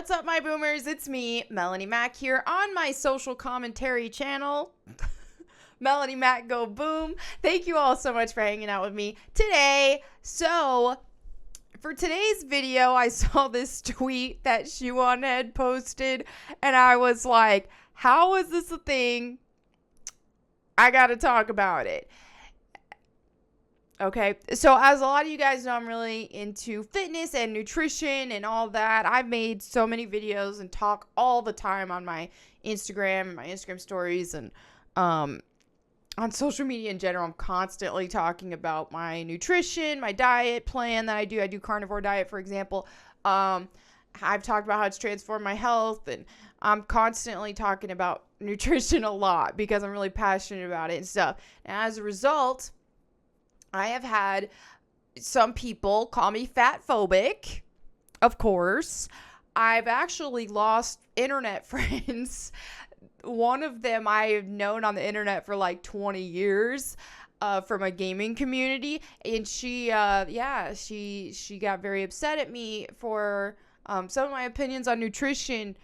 What's up, my boomers? It's me, Melanie Mac, here on my social commentary channel, Melanie Mac Go Boom. Thank you all so much for hanging out with me today. So, for today's video, I saw this tweet that Shuan had posted, and I was like, how is this a thing? I gotta talk about it. Okay, so as a lot of you guys know, I'm really into fitness and nutrition and all that. I've made so many videos and talk all the time on my Instagram stories, and on social media in general. I'm constantly talking about my nutrition, my diet plan that I do. I do carnivore diet, for example. I've talked about how it's transformed my health, and I'm constantly talking about nutrition a lot because I'm really passionate about it and stuff. And as a result, I have had some people call me fat phobic, of course. I've actually lost internet friends. One of them I've known on the internet for like 20 years from a gaming community. And she got very upset at me for some of my opinions on nutrition.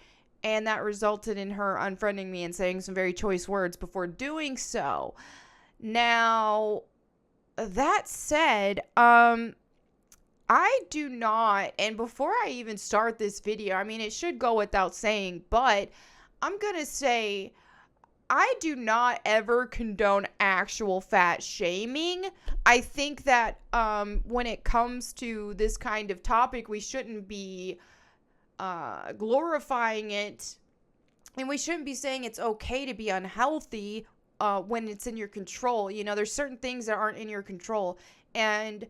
And that resulted in her unfriending me and saying some very choice words before doing so. Now, that said, I do not, and before I even start this video, I mean, it should go without saying, but I'm going to say I do not ever condone actual fat shaming. I think that when it comes to this kind of topic, we shouldn't be glorifying it, and we shouldn't be saying it's okay to be unhealthy when it's in your control. You know, there's certain things that aren't in your control, and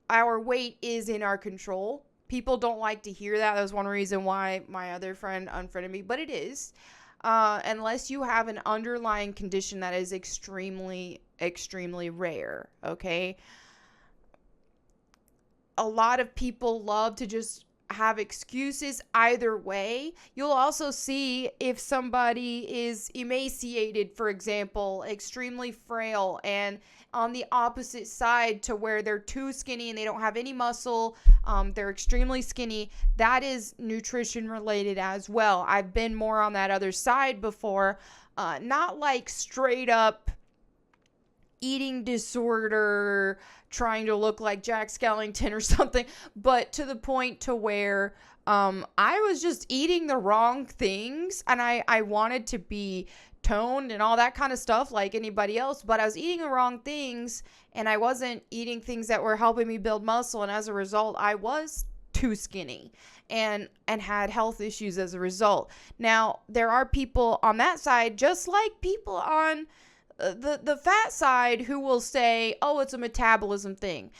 our weight is in our control. People don't like to hear that. That was one reason why my other friend unfriended me, but it is. Unless you have an underlying condition that is extremely, extremely rare, okay? A lot of people love to just have excuses either way. You'll also see if somebody is emaciated, for example, extremely frail, and on the opposite side to where they're too skinny and they don't have any muscle, they're extremely skinny. That is nutrition related as well. I've been more on that other side before, not like straight up eating disorder, trying to look like Jack Skellington or something, but to the point to where I was just eating the wrong things, and I wanted to be toned and all that kind of stuff like anybody else, but I was eating the wrong things, and I wasn't eating things that were helping me build muscle, and as a result, I was too skinny and had health issues as a result. Now, there are people on that side, just like people on the fat side, who will say, oh, it's a metabolism thing.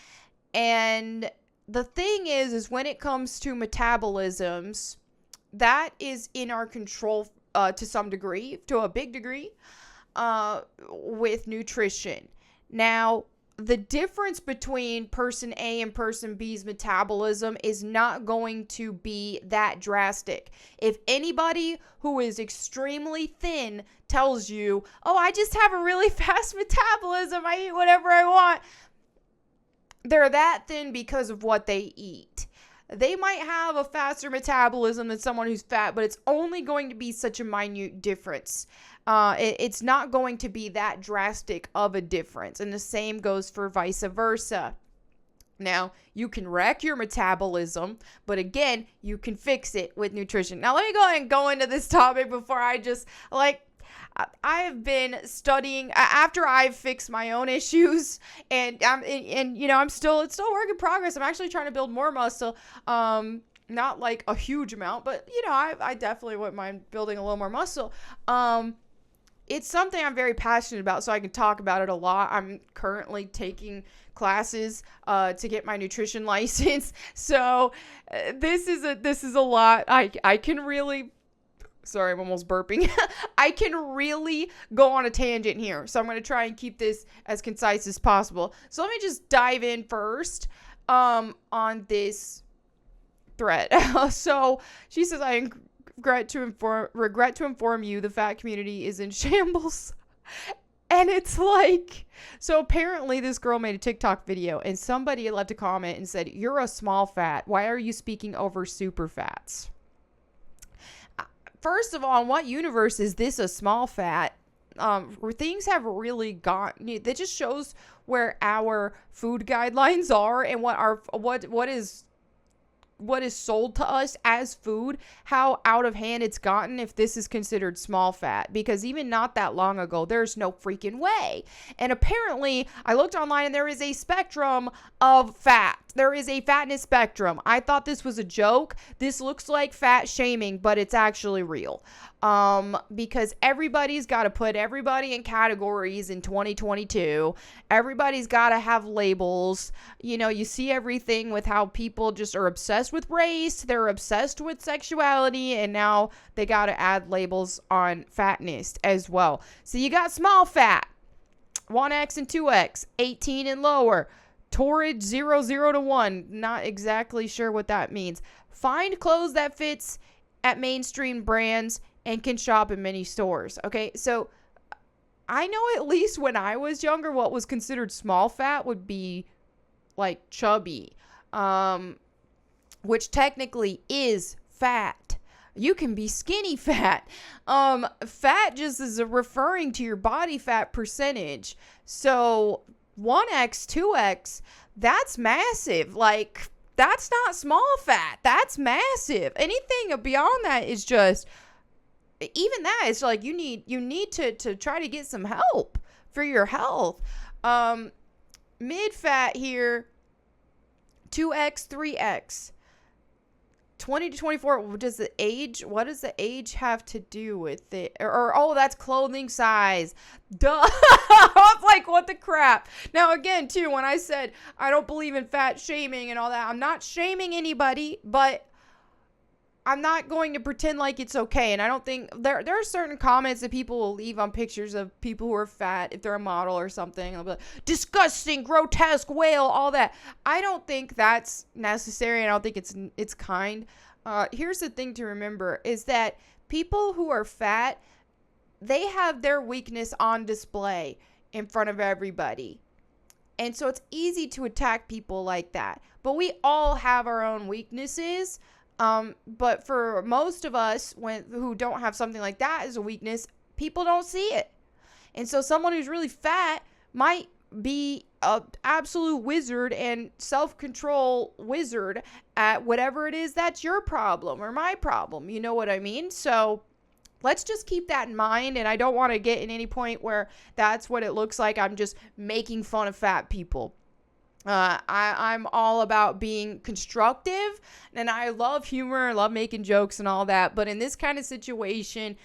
And the thing is when it comes to metabolisms, that is in our control to some degree, to a big degree, with nutrition. Now, the difference between person A and person B's metabolism is not going to be that drastic. If anybody who is extremely thin tells you, oh, I just have a really fast metabolism, I eat whatever I want, they're that thin because of what they eat. They might have a faster metabolism than someone who's fat, but it's only going to be such a minute difference. It's not going to be that drastic of a difference. And the same goes for vice versa. Now, you can wreck your metabolism, but again, you can fix it with nutrition. Now, let me go ahead and go into this topic before I just, I have been studying after I've fixed my own issues, and it's still a work in progress. I'm actually trying to build more muscle, not like a huge amount, but I definitely wouldn't mind building a little more muscle. It's something I'm very passionate about, so I can talk about it a lot. I'm currently taking classes to get my nutrition license, so this is a lot. I can really. Sorry, I'm almost burping. I can really go on a tangent here, so I'm going to try and keep this as concise as possible. So let me just dive in first on this thread. So she says, I regret to inform you the fat community is in shambles. And it's like, so apparently this girl made a TikTok video, and somebody left a comment and said, you're a small fat. Why are you speaking over super fats? first of all, in what universe is this a small fat? Where things have really gone, that just shows where our food guidelines are and what is sold to us as food, how out of hand it's gotten if this is considered small fat, because even not that long ago, there's no freaking way. And apparently, I looked online and there is a spectrum of fat. There is a fatness spectrum. I thought this was a joke. This looks like fat shaming, but it's actually real. Because everybody's got to put everybody in categories in 2022. Everybody's got to have labels. You see everything with how people just are obsessed with race. They're obsessed with sexuality. And now they got to add labels on fatness as well. So you got small fat, 1X and 2X, 18 and lower. Torrid 0 to 1. Not exactly sure what that means. Find clothes that fits at mainstream brands and can shop in many stores. Okay, so I know at least when I was younger, what was considered small fat would be like chubby, which technically is fat. You can be skinny fat. Fat just is referring to your body fat percentage. So 1X, 2X, that's massive. Like, that's not small fat. That's massive. Anything beyond that is just, even that is like, you need to try to get some help for your health. Mid fat here, 2X, 3X. 20 to 24, what does the age have to do with it? Or that's clothing size. Duh. I was like, what the crap? Now, again, too, when I said I don't believe in fat shaming and all that, I'm not shaming anybody, but I'm not going to pretend like it's okay. And I don't think there are certain comments that people will leave on pictures of people who are fat, if they're a model or something. They'll be like, disgusting, grotesque, whale, all that. I don't think that's necessary. I don't think it's kind. Here's the thing to remember is that people who are fat, they have their weakness on display in front of everybody. And so it's easy to attack people like that. But we all have our own weaknesses. But for most of us who don't have something like that as a weakness, people don't see it. And so someone who's really fat might be an absolute wizard and self-control wizard at whatever it is that's your problem or my problem. You know what I mean? So let's just keep that in mind. And I don't want to get in any point where that's what it looks like. I'm just making fun of fat people. I'm all about being constructive, and I love humor, I love making jokes and all that, but in this kind of situation,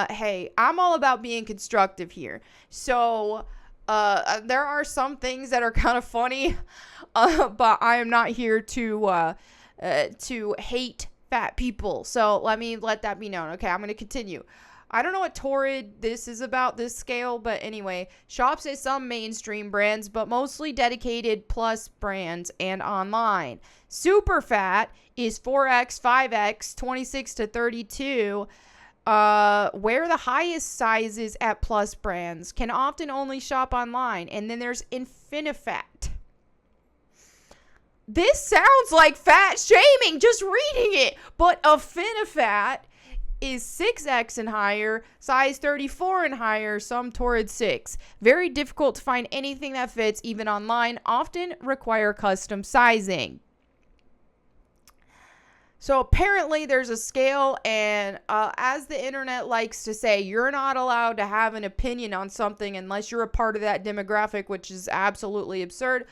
hey, I'm all about being constructive here. So there are some things that are kind of funny, but I am not here to hate fat people. So let that be known. Okay, I'm going to continue. I don't know what torrid this is about, this scale, but anyway, shops at some mainstream brands, but mostly dedicated plus brands and online. Super fat is 4X, 5X, 26 to 32, where the highest sizes at plus brands can often only shop online. And then there's InfiniFat. This sounds like fat shaming just reading it, but InfiniFat is 6X and higher, size 34 and higher, some torrid 6. Very difficult to find anything that fits, even online, often require custom sizing. So apparently there's a scale, and as the internet likes to say, you're not allowed to have an opinion on something unless you're a part of that demographic, which is absolutely absurd.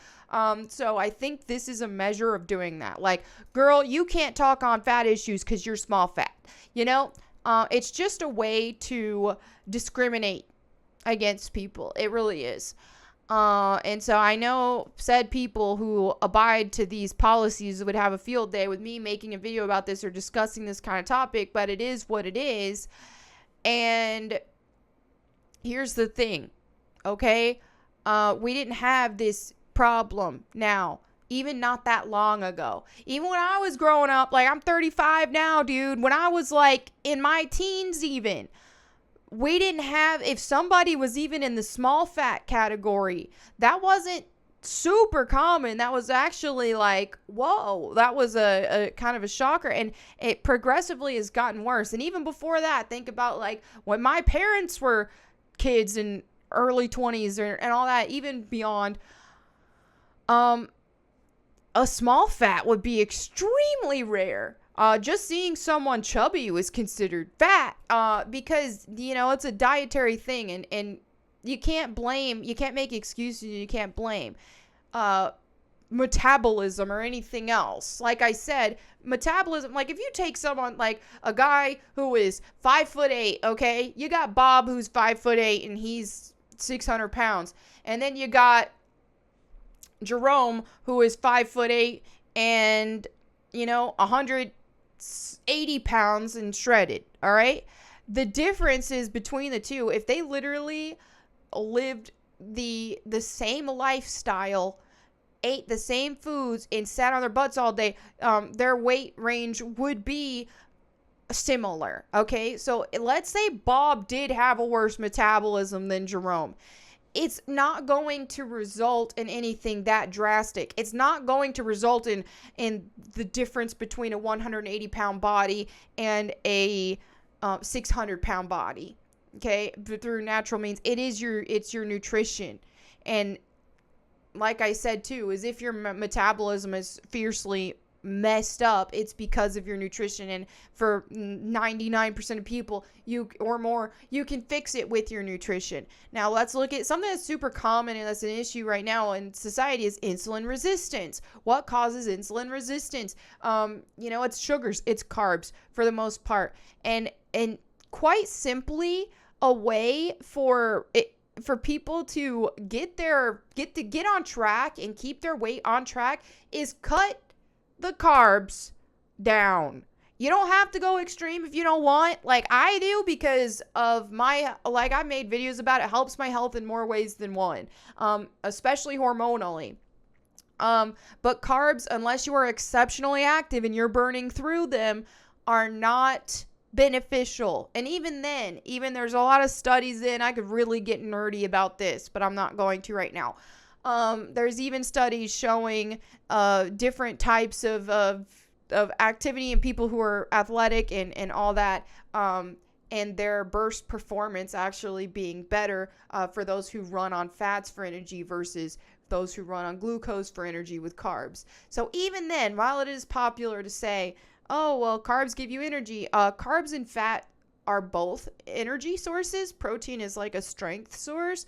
So I think this is a measure of doing that. Like, girl, you can't talk on fat issues because you're small fat. It's just a way to discriminate against people. It really is. And so I know said people who abide to these policies would have a field day with me making a video about this or discussing this kind of topic, but it is what it is. And here's the thing, okay? We didn't have this problem now, even not that long ago. Even when I was growing up, like I'm 35 now, dude. When I was like in my teens even, we didn't have, if somebody was even in the small fat category, that wasn't super common. That was actually like, whoa, that was a kind of a shocker. And it progressively has gotten worse. And even before that, think about like when my parents were kids in early 20s and all that, even beyond, a small fat would be extremely rare. Just seeing someone chubby was considered fat, because, it's a dietary thing, and you can't make excuses, you can't blame, metabolism or anything else. Like I said, metabolism, like if you take someone like a guy who is 5'8", okay, you got Bob who's 5'8" and he's 600 pounds. And then you got Jerome who is 5'8" and, 180 pounds and shredded. All right. The difference is between the two, if they literally lived the same lifestyle, ate the same foods, and sat on their butts all day, their weight range would be similar. Okay, so let's say Bob did have a worse metabolism than Jerome. It's not going to result in anything that drastic. It's not going to result in the difference between a 180-pound body and a 600-pound body. Okay, but through natural means, it's your nutrition. And like I said too, is if your metabolism is fiercely messed up, it's because of your nutrition. And for 99% of people, you can fix it with your nutrition. Now let's look at something that's super common and that's an issue right now in society is insulin resistance. What causes insulin resistance? It's sugars, it's carbs for the most part. And quite simply, a way for people to get on track and keep their weight on track is cut the carbs down. You don't have to go extreme if you don't want, like I do, because of I made videos about it. Helps my health in more ways than one, especially hormonally. But carbs, unless you are exceptionally active and you're burning through them, are not beneficial. And even then, there's a lot of studies I could really get nerdy about this, but I'm not going to right now. There's even studies showing different types of activity in people who are athletic and all that, and their burst performance actually being better for those who run on fats for energy versus those who run on glucose for energy with carbs. So even then, while it is popular to say, oh, well, carbs give you energy, carbs and fat are both energy sources. Protein is like a strength source.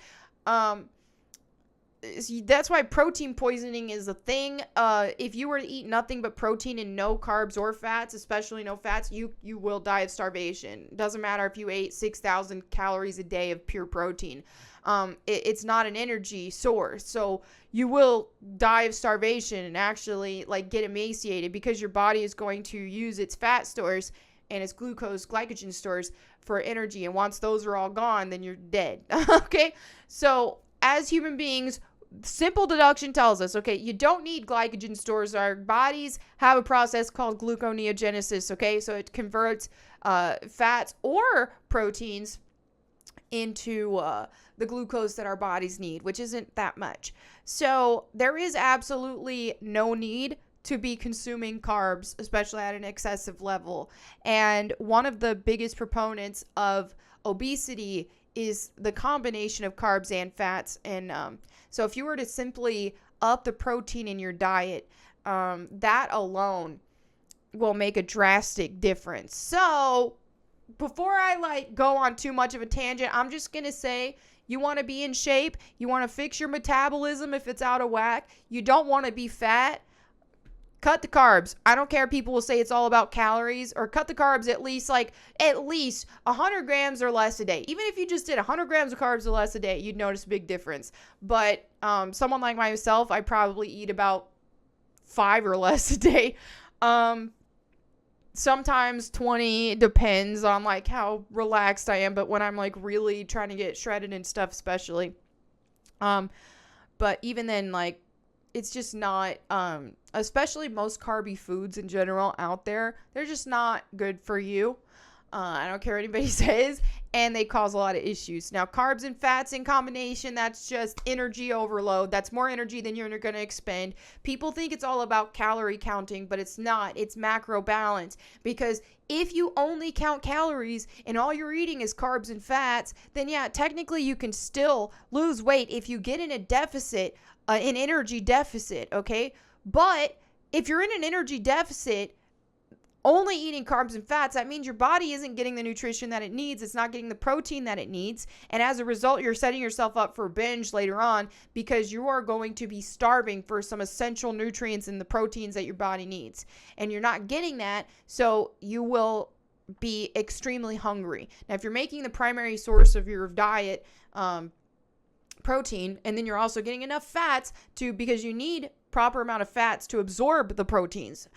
That's why protein poisoning is a thing. If you were to eat nothing but protein and no carbs or fats, especially no fats, you will die of starvation. Doesn't matter if you ate 6,000 calories a day of pure protein. It's not an energy source. So you will die of starvation and actually get emaciated because your body is going to use its fat stores and its glycogen stores for energy. And once those are all gone, then you're dead. Okay? So as human beings, simple deduction tells us, okay, you don't need glycogen stores. Our bodies have a process called gluconeogenesis, okay? So it converts fats or proteins into the glucose that our bodies need, which isn't that much. So there is absolutely no need to be consuming carbs, especially at an excessive level. And one of the biggest proponents of obesity is the combination of carbs and fats. And so if you were to simply up the protein in your diet, that alone will make a drastic difference. So before I go on too much of a tangent, I'm just going to say, you want to be in shape, you want to fix your metabolism if it's out of whack, you don't want to be fat, cut the carbs. I don't care. People will say it's all about calories, or cut the carbs at least 100 grams or less a day. Even if you just did 100 grams of carbs or less a day, you'd notice a big difference. But someone like myself, I probably eat about 5 or less a day. Sometimes 20, depends on how relaxed I am. But when I'm really trying to get shredded and stuff, especially. But even then, it's just not, especially most carby foods in general out there, they're just not good for you. I don't care what anybody says. and they cause a lot of issues. Now, carbs and fats in combination, that's just energy overload. That's more energy than you're going to expend. People think it's all about calorie counting, but it's not. It's macro balance, because if you only count calories and all you're eating is carbs and fats, then yeah, technically you can still lose weight if you get in a deficit, an energy deficit, okay? But if you're in an energy deficit, only eating carbs and fats, that means your body isn't getting the nutrition that it needs. It's not getting the protein that it needs. And as a result, you're setting yourself up for a binge later on, because you are going to be starving for some essential nutrients and the proteins that your body needs. And you're not getting that, so you will be extremely hungry. Now, if you're making the primary source of your diet protein, and then you're also getting enough fats because you need proper amount of fats to absorb the proteins,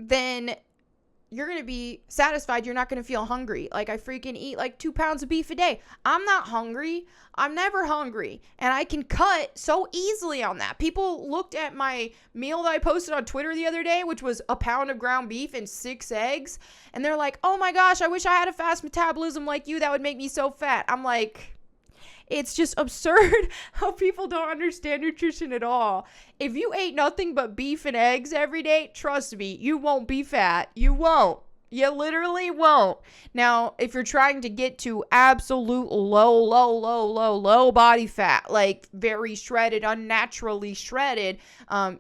then you're going to be satisfied. You're not going to feel hungry. Like, I freaking eat like 2 pounds of beef a day. I'm not hungry. I'm never hungry. And I can cut so easily on that. People looked at my meal that I posted on Twitter the other day, which was a pound of ground beef and 6 eggs. And they're like, oh my gosh, I wish I had a fast metabolism like you. That would make me so fat. I'm like, it's just absurd how people don't understand nutrition at all. If you ate nothing but beef and eggs every day, trust me, you won't be fat. You won't. You literally won't. Now, if you're trying to get to absolute low body fat, like very shredded, unnaturally shredded,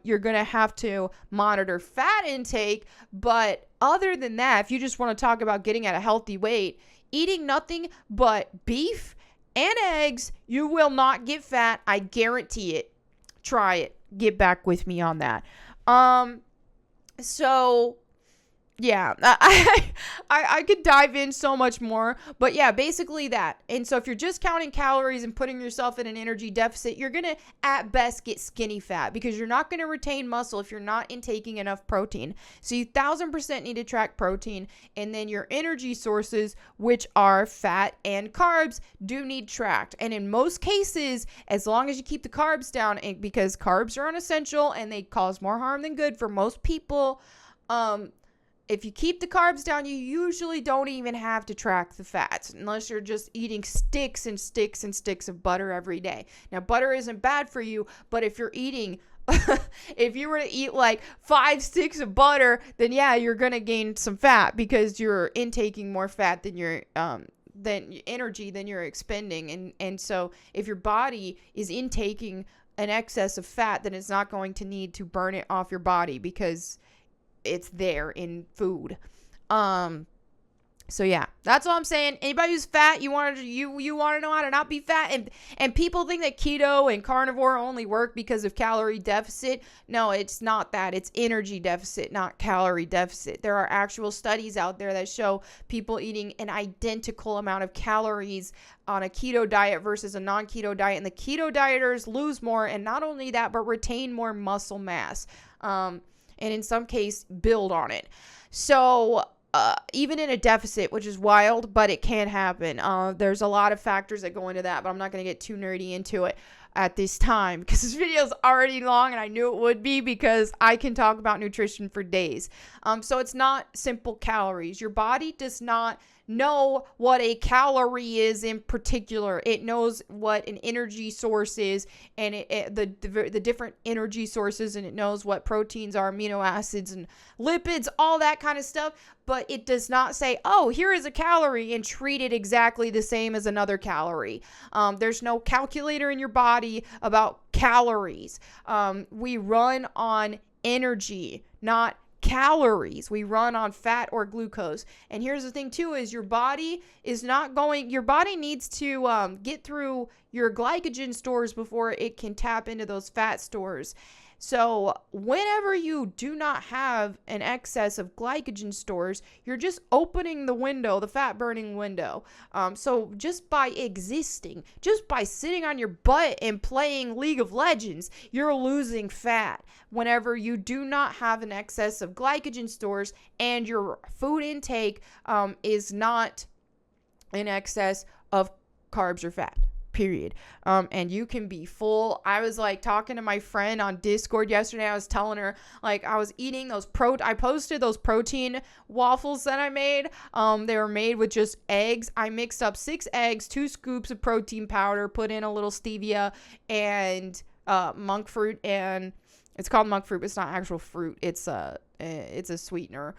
you're going to have to monitor fat intake. But other than that, if you just want to talk about getting at a healthy weight, eating nothing but beef and eggs, you will not get fat. I guarantee it. Try it. Get back with me on that. So yeah, I could dive in so much more, but yeah, basically that. And so if you're just counting calories and putting yourself in an energy deficit, you're going to at best get skinny fat, because you're not going to retain muscle if you're not intaking enough protein. So you 1000% need to track protein, and then your energy sources, which are fat and carbs, do need tracked. And in most cases, as long as you keep the carbs down, and because carbs are unessential and they cause more harm than good for most people, if you keep the carbs down, you usually don't even have to track the fats, unless you're just eating sticks and sticks and sticks of butter every day. Now, butter isn't bad for you, but if you're eating, if you were to eat like 5 sticks of butter, then yeah, you're going to gain some fat, because you're intaking more fat than you're, than energy than you're expending. And so if your body is intaking an excess of fat, then it's not going to need to burn it off your body, because it's there in food. So yeah, that's all I'm saying. Anybody who's fat, you want to know how to not be fat, and people think that keto and carnivore only work because of calorie deficit. No, it's not that. It's energy deficit, not calorie deficit. There are actual studies out there that show people eating an identical amount of calories on a keto diet versus a non-keto diet, and the keto dieters lose more, and not only that, but retain more muscle mass. And in some case, build on it. So even in a deficit, which is wild, but it can happen. There's a lot of factors that go into that, but I'm not going to get too nerdy into it at this time, because this video is already long, and I knew it would be, because I can talk about nutrition for days. So it's not simple calories. Your body does not know what a calorie is in particular. It knows what an energy source is, and the different energy sources, and it knows what proteins are, amino acids and lipids, all that kind of stuff. But it does not say, oh, here is a calorie, and treat it exactly the same as another calorie. There's no calculator in your body about calories. We run on energy, not calories. We run on fat or glucose. And here's the thing too, is your body needs to get through your glycogen stores before it can tap into those fat stores. So whenever you do not have an excess of glycogen stores, you're just opening the window, the fat burning window. So just by existing, just by sitting on your butt and playing League of Legends, you're losing fat whenever you do not have an excess of glycogen stores and your food intake is not in excess of carbs or fat. period. And you can be full. I was like talking to my friend on Discord yesterday. I was telling her like I was eating those I posted those protein waffles that I made. They were made with just eggs. I mixed up 6 eggs, 2 scoops of protein powder, put in a little stevia and monk fruit, and it's called monk fruit, but it's not actual fruit. It's a sweetener,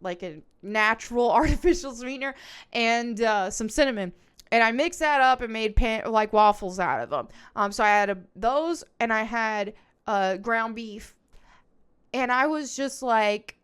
like a natural artificial sweetener, and some cinnamon. And I mixed that up and made like waffles out of them. So I had those, and I had ground beef, and I was just like,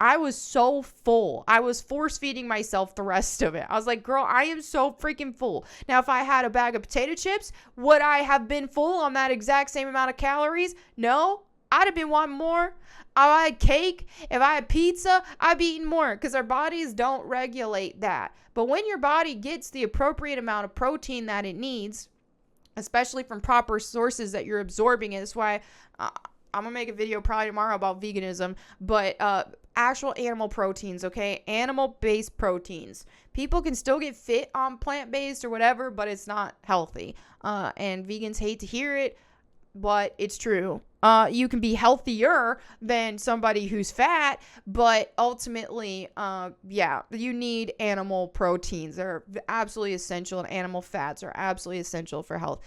I was so full. I was force feeding myself the rest of it. I was like, girl, I am so freaking full. Now, if I had a bag of potato chips, would I have been full on that exact same amount of calories? No, I'd have been wanting more. If I had cake, if I had pizza, I'd be eating more, because our bodies don't regulate that. But when your body gets the appropriate amount of protein that it needs, especially from proper sources that you're absorbing, it, that's why I'm going to make a video probably tomorrow about veganism, but actual animal proteins, okay? Animal-based proteins. People can still get fit on plant-based or whatever, but it's not healthy. And vegans hate to hear it, but it's true. You can be healthier than somebody who's fat, but ultimately, you need animal proteins. They're absolutely essential, and animal fats are absolutely essential for health.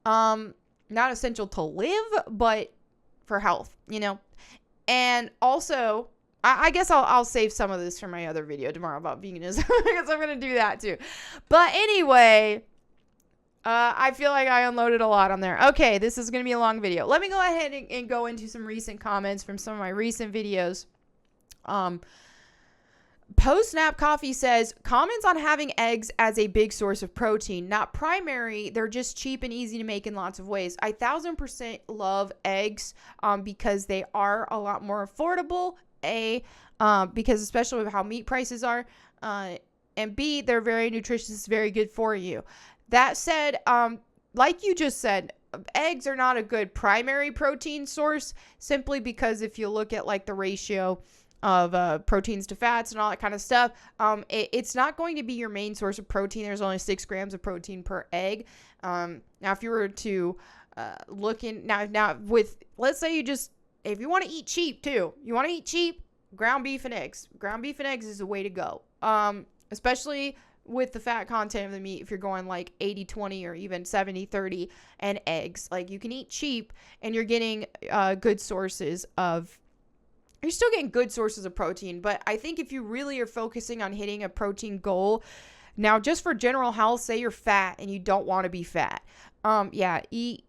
Not essential to live, but for health, you know? And also, I guess I'll save some of this for my other video tomorrow about veganism, because I'm going to do that too. But anyway, I feel like I unloaded a lot on there. Okay, this is going to be a long video. Let me go ahead and go into some recent comments from some of my recent videos. Post-Snap Coffee says, comments on having eggs as a big source of protein. Not primary, they're just cheap and easy to make in lots of ways. I 1000% love eggs because they are a lot more affordable. Because especially with how meat prices are. And B, they're very nutritious, very good for you. That said, like you just said, eggs are not a good primary protein source, simply because if you look at like the ratio of proteins to fats and all that kind of stuff, it's not going to be your main source of protein. There's only 6 grams of protein per egg. Now, if you were to look in now with, let's say if you want to eat cheap too, ground beef and eggs. Ground beef and eggs is the way to go. Especially with the fat content of the meat, if you're going like 80-20 or even 70-30, and eggs. Like, you can eat cheap and you're getting good sources of, you're still getting good sources of protein. But I think if you really are focusing on hitting a protein goal, now just for general health, say you're fat and you don't want to be fat. Eat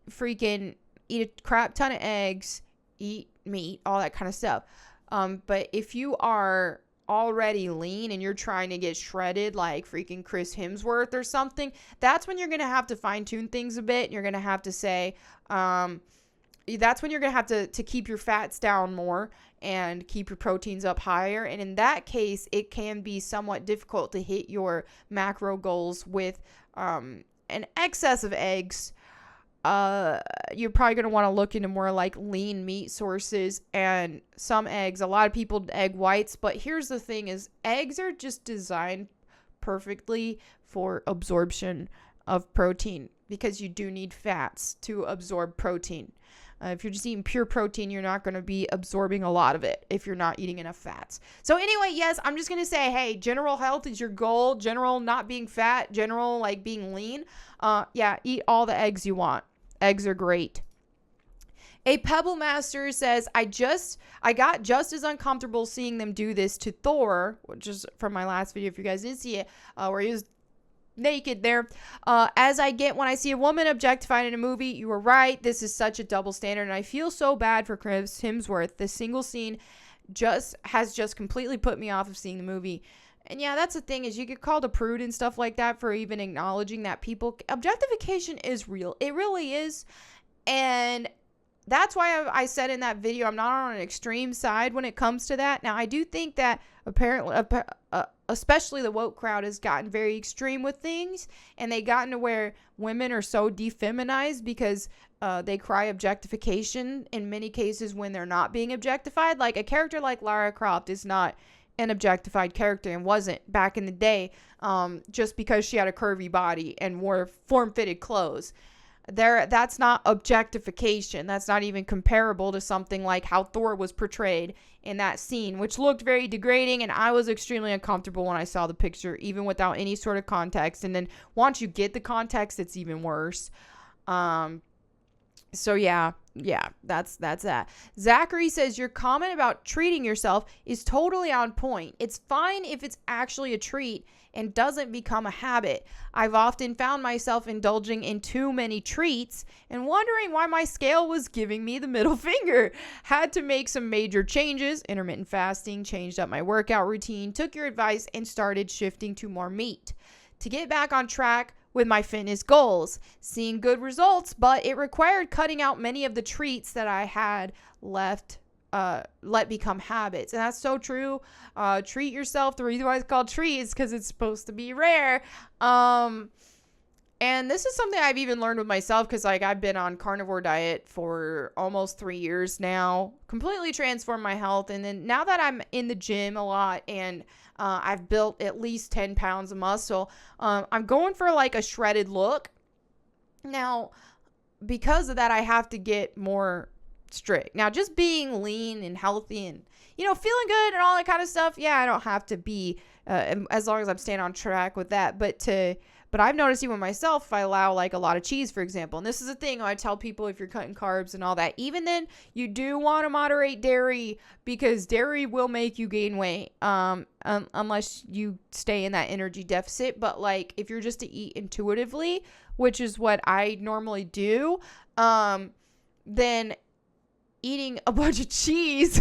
a crap ton of eggs, eat meat, all that kind of stuff. But if you are already lean and you're trying to get shredded like freaking Chris Hemsworth or something, that's when you're going to have to fine tune things a bit. You're going to have to say, that's when you're going to have to keep your fats down more and keep your proteins up higher. And in that case, it can be somewhat difficult to hit your macro goals with an excess of eggs. You're probably going to want to look into more like lean meat sources and some eggs. A lot of people egg whites, but here's the thing is eggs are just designed perfectly for absorption of protein, because you do need fats to absorb protein. If you're just eating pure protein, you're not going to be absorbing a lot of it if you're not eating enough fats. So anyway, yes, I'm just going to say, hey, general health is your goal. General not being fat, general like being lean. Eat all the eggs you want. Eggs are great. A Pebble Master says, I got just as uncomfortable seeing them do this to Thor, which is from my last video, if you guys didn't see it, where he was naked there, as I get when I see a woman objectified in a movie. You were right. This is such a double standard, and I feel so bad for Chris Hemsworth. The single scene has completely put me off of seeing the movie. And yeah, that's the thing, is you get called a prude and stuff like that for even acknowledging that objectification is real. It really is. And that's why I said in that video, I'm not on an extreme side when it comes to that. Now, I do think that apparently, especially the woke crowd, has gotten very extreme with things, and they gotten to where women are so defeminized because they cry objectification in many cases when they're not being objectified. Like a character like Lara Croft is not an objectified character and wasn't back in the day, just because she had a curvy body and wore form-fitted clothes. That's not objectification. That's not even comparable to something like how Thor was portrayed in that scene, which looked very degrading, and I was extremely uncomfortable when I saw the picture, even without any sort of context. And then once you get the context, it's even worse. So yeah, that's that. Zachary says your comment about treating yourself is totally on point. It's fine if it's actually a treat and doesn't become a habit. I've often found myself indulging in too many treats and wondering why my scale was giving me the middle finger. Had to make some major changes, intermittent fasting, changed up my workout routine, took your advice, and started shifting to more meat to get back on track with my fitness goals. Seeing good results, but it required cutting out many of the treats that I had let become habits. And that's so true. Treat yourself. The reason why it's called treat is because it's supposed to be rare. And this is something I've even learned with myself, because like I've been on carnivore diet for almost 3 years now, completely transformed my health. And then now that I'm in the gym a lot and I've built at least 10 pounds of muscle, I'm going for like a shredded look. Now, because of that, I have to get more strict. Now, just being lean and healthy and, feeling good and all that kind of stuff, yeah, I don't have to be, as long as I'm staying on track with that. But I've noticed even myself, if I allow like a lot of cheese, for example, and this is a thing I tell people, if you're cutting carbs and all that, even then you do want to moderate dairy, because dairy will make you gain weight, unless you stay in that energy deficit. But like if you're just to eat intuitively, which is what I normally do, then eating a bunch of cheese.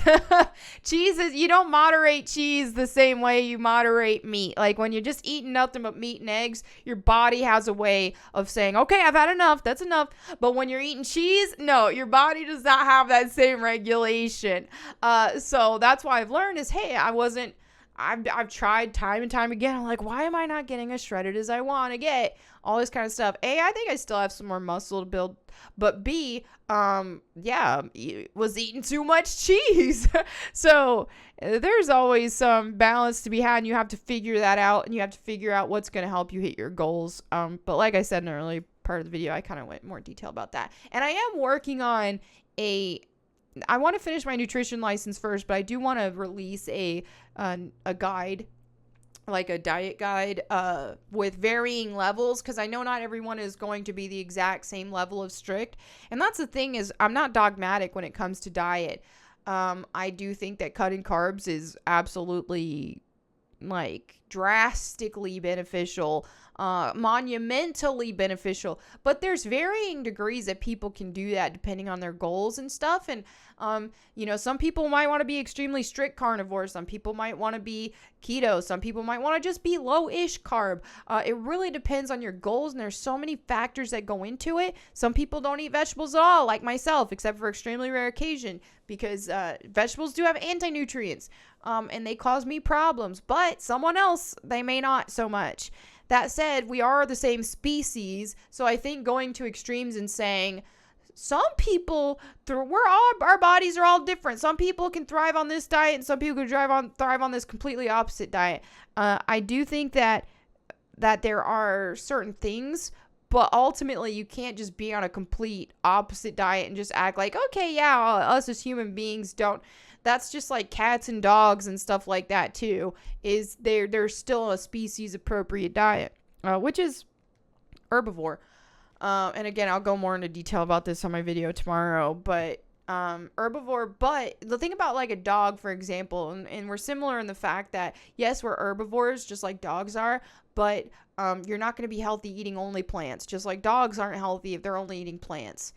You don't moderate cheese the same way you moderate meat. Like when you're just eating nothing but meat and eggs, your body has a way of saying, okay, I've had enough, that's enough. But when you're eating cheese, no, your body does not have that same regulation. So that's why I've learned is, hey, I've tried time and time again. I'm like, why am I not getting as shredded as I want to get? All this kind of stuff. A, I think I still have some more muscle to build. But B, was eating too much cheese. So there's always some balance to be had, and you have to figure that out, and you have to figure out what's going to help you hit your goals. But like I said in an early part of the video, I kind of went more detail about that. And I am working on I want to finish my nutrition license first, but I do want to release a guide, like a diet guide, with varying levels, because I know not everyone is going to be the exact same level of strict. And that's the thing, is I'm not dogmatic when it comes to diet. I do think that cutting carbs is absolutely like drastically beneficial, monumentally beneficial, but there's varying degrees that people can do that depending on their goals and stuff. And some people might want to be extremely strict carnivores, some people might want to be keto, some people might want to just be low-ish carb. It really depends on your goals, and there's so many factors that go into it. Some people don't eat vegetables at all, like myself, except for extremely rare occasion, because vegetables do have anti-nutrients, and they cause me problems, but someone else, they may not so much. That said, we are the same species, so I think going to extremes and saying some people, our bodies are all different. Some people can thrive on this diet, and some people can thrive on this completely opposite diet. I do think that there are certain things, but ultimately you can't just be on a complete opposite diet and just act like, okay, yeah, us as human beings don't. That's just like cats and dogs and stuff like that too, is they're still a species appropriate diet, which is herbivore. And again, I'll go more into detail about this on my video tomorrow, but herbivore. But the thing about like a dog, for example, and we're similar in the fact that yes, we're herbivores just like dogs are, but you're not going to be healthy eating only plants, just like dogs aren't healthy if they're only eating plants.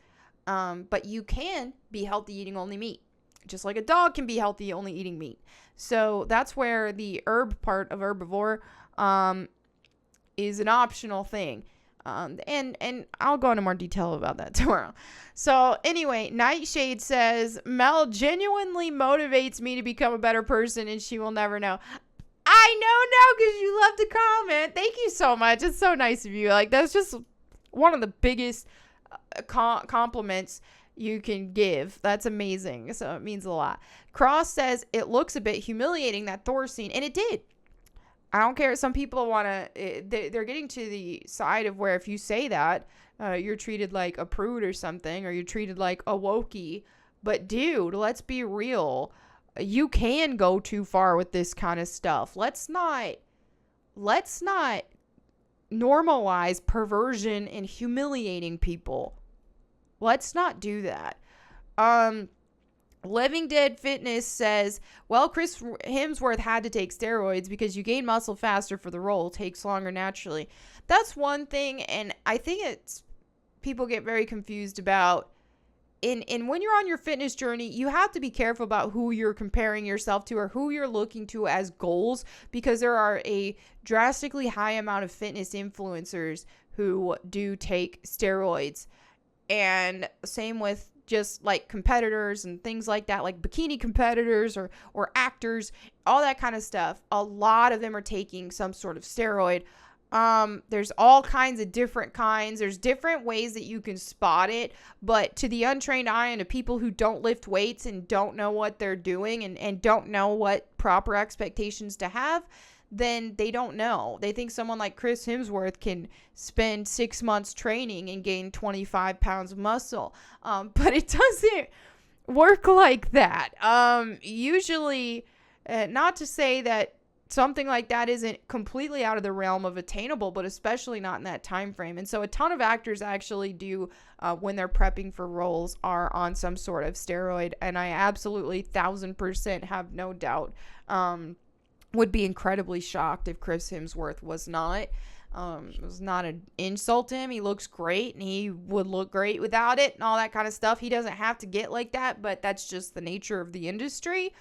But you can be healthy eating only meat, just like a dog can be healthy only eating meat. So that's where the herb part of herbivore is an optional thing. And I'll go into more detail about that tomorrow. So anyway, Nightshade says, Mel genuinely motivates me to become a better person, and she will never know. I know now, because you love to comment. Thank you so much. It's so nice of you. Like, that's just one of the biggest compliments you can give. That's amazing. So it means a lot. Cross says it looks a bit humiliating, that Thor scene, and it did. I don't care. Some people want to, they're getting to the side of where if you say that, you're treated like a prude or something, or you're treated like a wokey. But dude, let's be real. You can go too far with this kind of stuff. Let's not normalize perversion and humiliating people. Let's not do that. Living Dead Fitness says, well, Chris Hemsworth had to take steroids because you gain muscle faster for the role. Takes longer naturally. That's one thing, and I think it's people get very confused about. And when you're on your fitness journey, you have to be careful about who you're comparing yourself to or who you're looking to as goals, because there are a drastically high amount of fitness influencers who do take steroids. And same with just like competitors and things like that, like bikini competitors or actors, all that kind of stuff. A lot of them are taking some sort of steroid. There's all kinds of different kinds. There's different ways that you can spot it, but to the untrained eye and to people who don't lift weights and don't know what they're doing and don't know what proper expectations to have, then they don't know. They think someone like Chris Hemsworth can spend 6 months training and gain 25 pounds of muscle. But it doesn't work like that. Usually, not to say that something like that isn't completely out of the realm of attainable, but especially not in that time frame. And so a ton of actors actually do, when they're prepping for roles, are on some sort of steroid. And I absolutely 1000% have no doubt, would be incredibly shocked if Chris Hemsworth was not. It was not an insult to him. He looks great, and he would look great without it and all that kind of stuff. He doesn't have to get like that, but that's just the nature of the industry.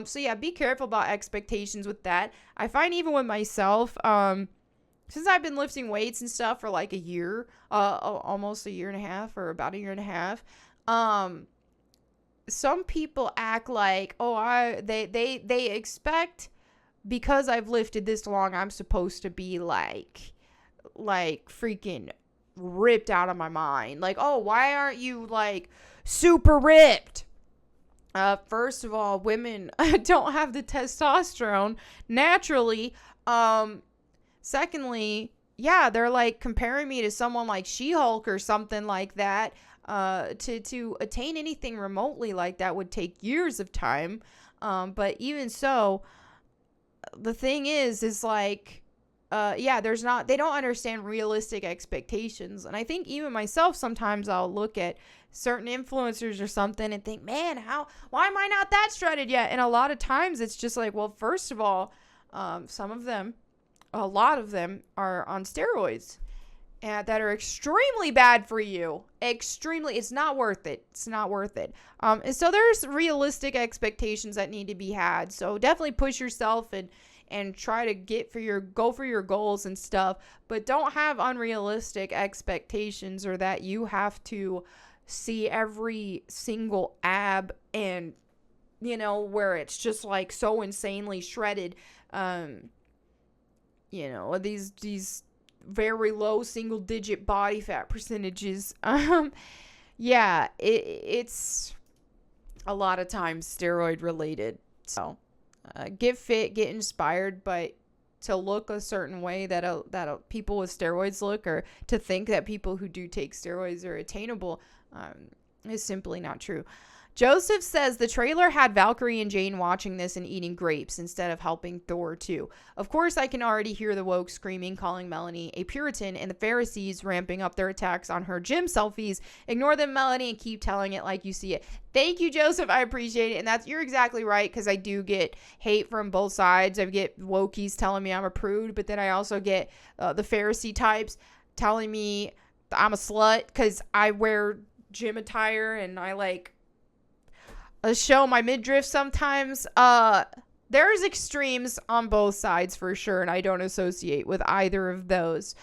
So yeah, be careful about expectations with that. I find even with myself, since I've been lifting weights and stuff for like a year, almost a year and a half, or about a year and a half, some people act like, they expect, because I've lifted this long, I'm supposed to be like freaking ripped out of my mind. Like, oh, why aren't you like super ripped? First of all, women don't have the testosterone naturally. Secondly, yeah, they're like comparing me to someone like She-Hulk or something like that. To attain anything remotely like that would take years of time. But even so, the thing is like, they don't understand realistic expectations. And I think even myself, sometimes I'll look at certain influencers or something and think, man, why am I not that shredded yet? And a lot of times it's just like, well, first of all, a lot of them are on steroids and that are extremely bad for you. It's not worth it. It's not worth it. And so there's realistic expectations that need to be had. So definitely push yourself and try to go for your goals and stuff, but don't have unrealistic expectations, or that you have to see every single ab and, where it's just like so insanely shredded. These very low single digit body fat percentages. It's a lot of times steroid related. So get fit, get inspired, but to look a certain way that people with steroids look, or to think that people who do take steroids are attainable, is simply not true. Joseph says the trailer had Valkyrie and Jane watching this and eating grapes instead of helping Thor too. Of course, I can already hear the woke screaming, calling Melanie a Puritan, and the Pharisees ramping up their attacks on her gym selfies. Ignore them, Melanie, and keep telling it like you see it. Thank you, Joseph. I appreciate it. And you're exactly right, because I do get hate from both sides. I get wokies telling me I'm a prude, but then I also get the Pharisee types telling me I'm a slut because I wear gym attire and I show my midriff sometimes. There's extremes on both sides for sure, and I don't associate with either of those.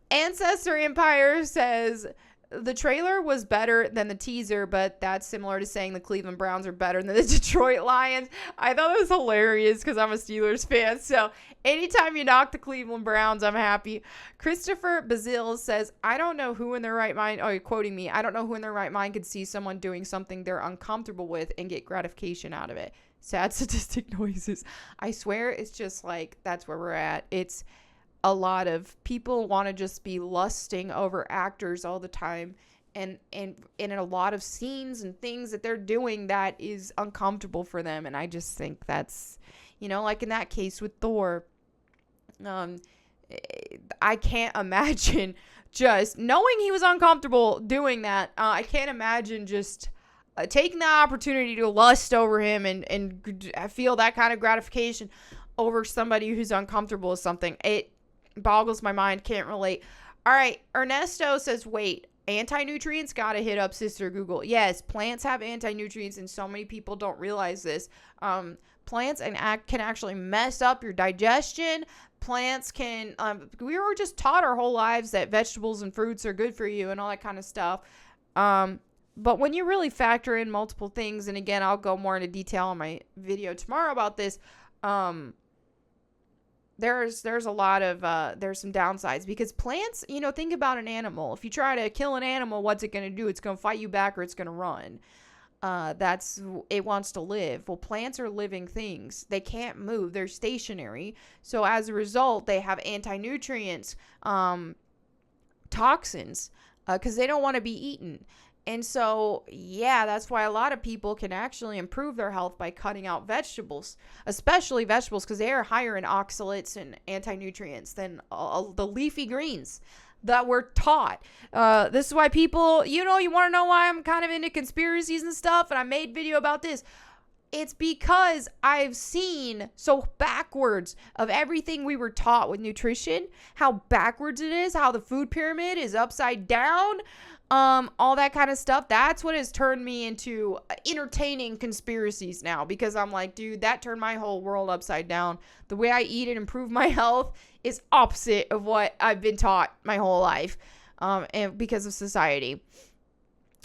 Ancestor Empire says the trailer was better than the teaser, but that's similar to saying the Cleveland Browns are better than the Detroit Lions. I thought it was hilarious because I'm a Steelers fan. So anytime you knock the Cleveland Browns, I'm happy. Christopher Bazil says, I don't know who in their right mind, oh, you're quoting me, I don't know who in their right mind could see someone doing something they're uncomfortable with and get gratification out of it. Sad sadistic noises. I swear it's just like, that's where we're at. It's a lot of people want to just be lusting over actors all the time, and in a lot of scenes and things that they're doing that is uncomfortable for them. And I just think that's, like in that case with Thor, I can't imagine just knowing he was uncomfortable doing that. I can't imagine just taking the opportunity to lust over him and feel that kind of gratification over somebody who's uncomfortable with something. It boggles my mind. Can't relate. All right. Ernesto says, wait, anti-nutrients? Gotta hit up Sister Google. Yes, plants have anti-nutrients, and so many people don't realize this. Plants can actually mess up your digestion. Plants can, we were just taught our whole lives that vegetables and fruits are good for you and all that kind of stuff. But when you really factor in multiple things, and again, I'll go more into detail on my video tomorrow about this, there's a lot of, there's some downsides because plants, think about an animal. If you try to kill an animal, what's it going to do? It's going to fight you back or it's going to run. It wants to live. Well, plants are living things. They can't move. They're stationary. So as a result, they have anti-nutrients, toxins, because they don't want to be eaten. And so, yeah, that's why a lot of people can actually improve their health by cutting out vegetables, especially vegetables, because they are higher in oxalates and anti-nutrients than the leafy greens that we're taught. This is why people, you want to know why I'm kind of into conspiracies and stuff, and I made video about this. It's because I've seen so backwards of everything we were taught with nutrition, how backwards it is, how the food pyramid is upside down, all that kind of stuff. That's what has turned me into entertaining conspiracies now, because I'm like, dude, that turned my whole world upside down. The way I eat and improve my health is opposite of what I've been taught my whole life, and because of society.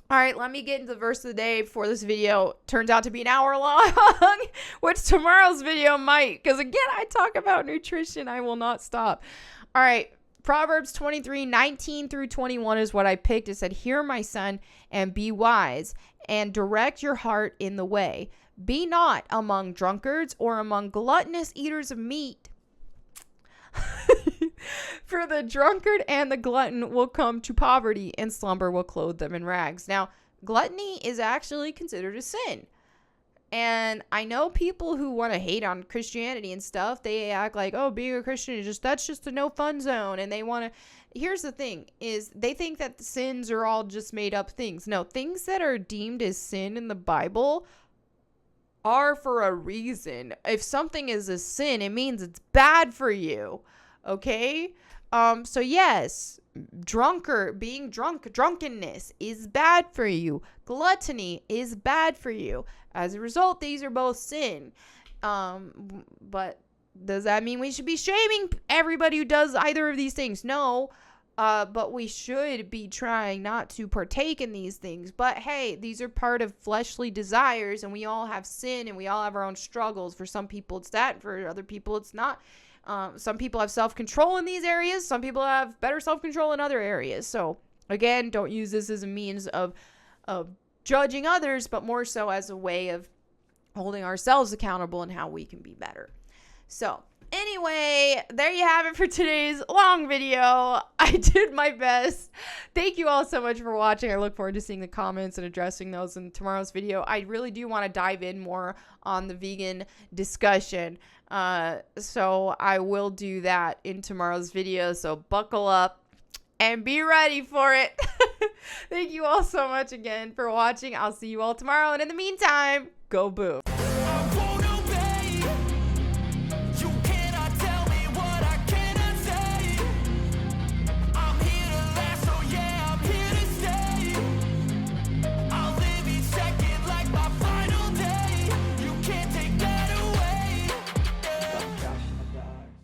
All right, let me get into the verse of the day before this video turns out to be an hour long, which tomorrow's video might, because again, I talk about nutrition. I will not stop. All right, Proverbs 23:19 through 21 is what I picked. It said, hear, my son, and be wise, and direct your heart in the way. Be not among drunkards or among gluttonous eaters of meat. For the drunkard and the glutton will come to poverty, and slumber will clothe them in rags. Now, gluttony is actually considered a sin. And I know people who want to hate on Christianity and stuff, they act like, oh, being a Christian is that's just a no fun zone. And they want to, here's the thing, is they think that the sins are all just made up things. No, things that are deemed as sin in the Bible are for a reason. If something is a sin, it means it's bad for you. Okay? So yes, drunkenness is bad for you. Gluttony is bad for you. As a result, these are both sin. But does that mean we should be shaming everybody who does either of these things? No. But we should be trying not to partake in these things. But hey, these are part of fleshly desires, and we all have sin, and we all have our own struggles. For some people, it's that. For other people, it's not. Some people have self-control in these areas. Some people have better self-control in other areas. So again, don't use this as a means of judging others, but more so as a way of holding ourselves accountable and how we can be better. So anyway, there you have it for today's long video. I did my best. Thank you all so much for watching. I look forward to seeing the comments and addressing those in tomorrow's video. I really do want to dive in more on the vegan discussion. So I will do that in tomorrow's video. So buckle up and be ready for it. Thank you all so much again for watching. I'll see you all tomorrow. And in the meantime, go boom.